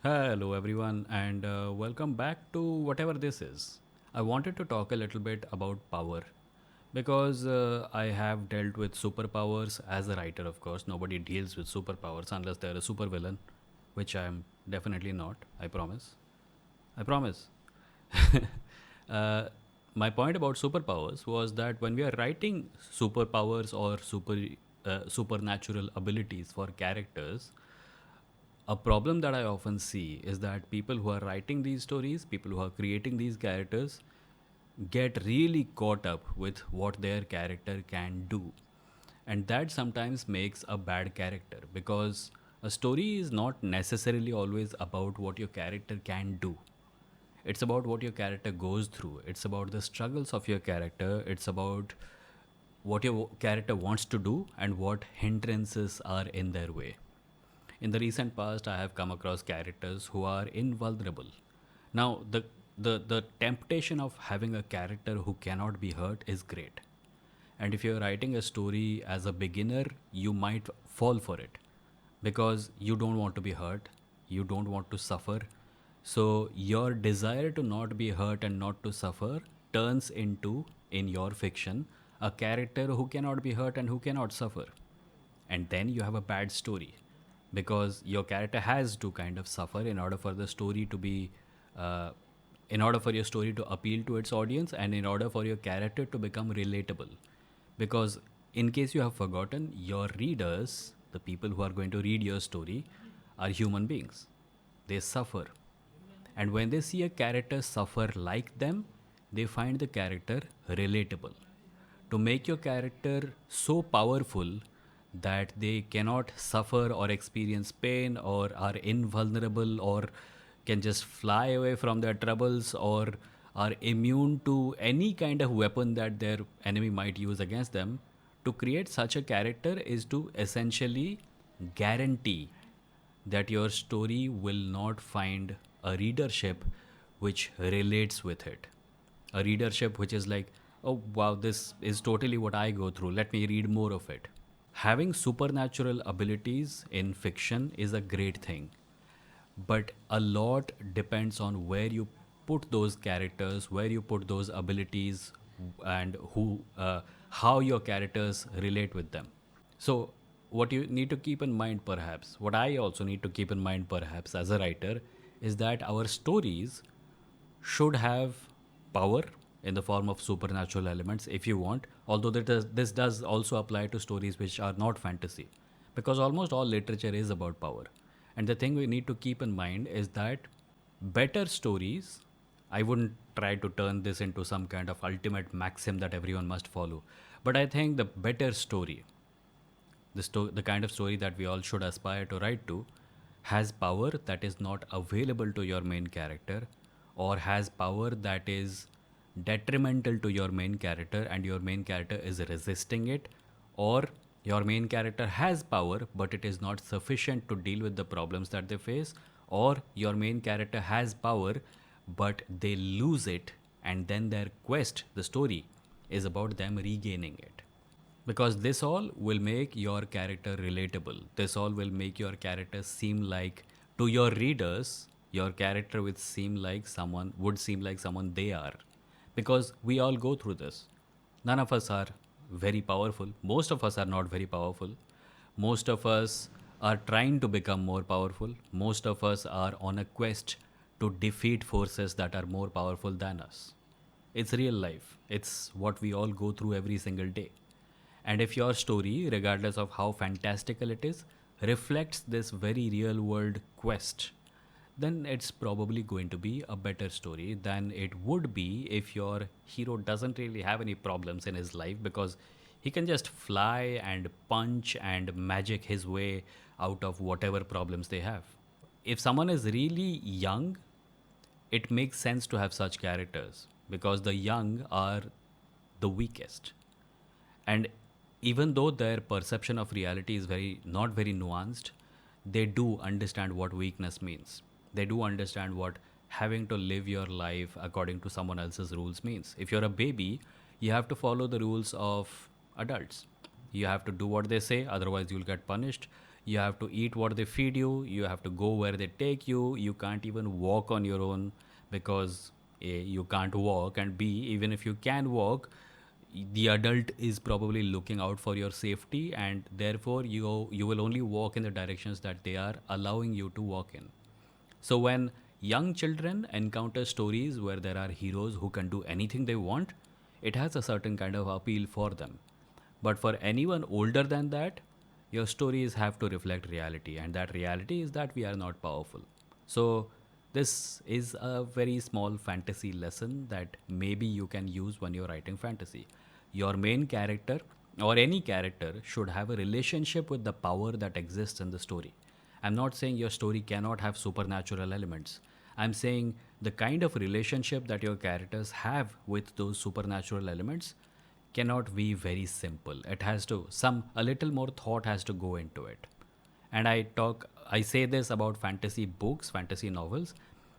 Hello, everyone, and welcome back to whatever this is. I wanted to talk a little bit about power because I have dealt with superpowers as a writer, of course. Nobody deals with superpowers unless they're a supervillain, which I'm definitely not, I promise. I promise. uh, my point about superpowers was that when we are writing superpowers or supernatural abilities for characters, a problem that I often see is that people who are writing these stories, people who are creating these characters, get really caught up with what their character can do. And that sometimes makes a bad character because a story is not necessarily always about what your character can do. It's about what your character goes through, it's about the struggles of your character, it's about what your character wants to do and what hindrances are in their way. In the recent past, I have come across characters who are invulnerable. Now, the temptation of having a character who cannot be hurt is great. And if you're writing a story as a beginner, you might fall for it because you don't want to be hurt, you don't want to suffer. So, your desire to not be hurt and not to suffer turns into, in your fiction, a character who cannot be hurt and who cannot suffer. And then you have a bad story because your character has to kind of suffer in order for the story to be uh, in order for your story to appeal to its audience and in order for your character to become relatable. Because in case you have forgotten, your readers, the people who are going to read your story, are human beings. They suffer, and when they see a character suffer like them, they find the character relatable. To make your character so powerful that they cannot suffer or experience pain or are invulnerable or can just fly away from their troubles or are immune to any kind of weapon that their enemy might use against them, to create such a character is to essentially guarantee that your story will not find a readership which relates with it. A readership which is like, oh wow, this is totally what I go through, let me read more of it. Having supernatural abilities in fiction is a great thing, but a lot depends on where you put those characters, where you put those abilities, and how your characters relate with them. So, what you need to keep in mind, perhaps, what I also need to keep in mind, perhaps, as a writer, is that our stories should have power in the form of supernatural elements if you want, although this does also apply to stories which are not fantasy, because almost all literature is about power. And the thing we need to keep in mind is that better stories, I wouldn't try to turn this into some kind of ultimate maxim that everyone must follow, but I think the better story, the kind of story that we all should aspire to write to, has power that is not available to your main character, or has power that is detrimental to your main character and your main character is resisting it, or your main character has power but it is not sufficient to deal with the problems that they face, or your main character has power but they lose it, and then their quest, the story, is about them regaining it. Because this all will make your character relatable, this all will make your character seem like, to your readers, your character would seem like someone they are. Because we all go through this. None of us are very powerful, most of us are not very powerful, most of us are trying to become more powerful, most of us are on a quest to defeat forces that are more powerful than us. It's real life, it's what we all go through every single day. And if your story, regardless of how fantastical it is, reflects this very real world quest, then it's probably going to be a better story than it would be if your hero doesn't really have any problems in his life because he can just fly and punch and magic his way out of whatever problems they have. If someone is really young, it makes sense to have such characters because the young are the weakest. And even though their perception of reality is very not very nuanced, they do understand what weakness means. They do understand what having to live your life according to someone else's rules means. If you're a baby, you have to follow the rules of adults. You have to do what they say, otherwise you'll get punished. You have to eat what they feed you. You have to go where they take you. You can't even walk on your own because A, you can't walk, and B, even if you can walk, the adult is probably looking out for your safety, and therefore you will only walk in the directions that they are allowing you to walk in. So when young children encounter stories where there are heroes who can do anything they want, it has a certain kind of appeal for them. But for anyone older than that, your stories have to reflect reality, and that reality is that we are not powerful. So, this is a very small fantasy lesson that maybe you can use when you're writing fantasy. Your main character or any character should have a relationship with the power that exists in the story. I'm not saying your story cannot have supernatural elements. I'm saying the kind of relationship that your characters have with those supernatural elements cannot be very simple. It has to some a little more thought has to go into it. And I say this about fantasy books, fantasy novels,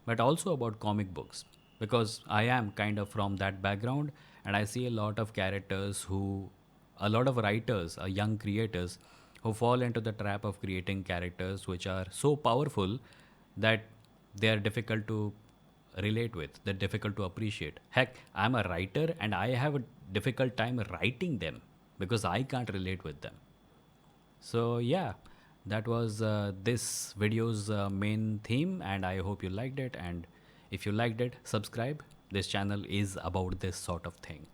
but also about comic books because I am kind of from that background, and I see a lot of characters who a lot of writers, young creators who fall into the trap of creating characters which are so powerful that they are difficult to relate with, they're difficult to appreciate. Heck, I'm a writer and I have a difficult time writing them because I can't relate with them. So, yeah, that was this video's main theme, and I hope you liked it. And if you liked it, subscribe. This channel is about this sort of thing.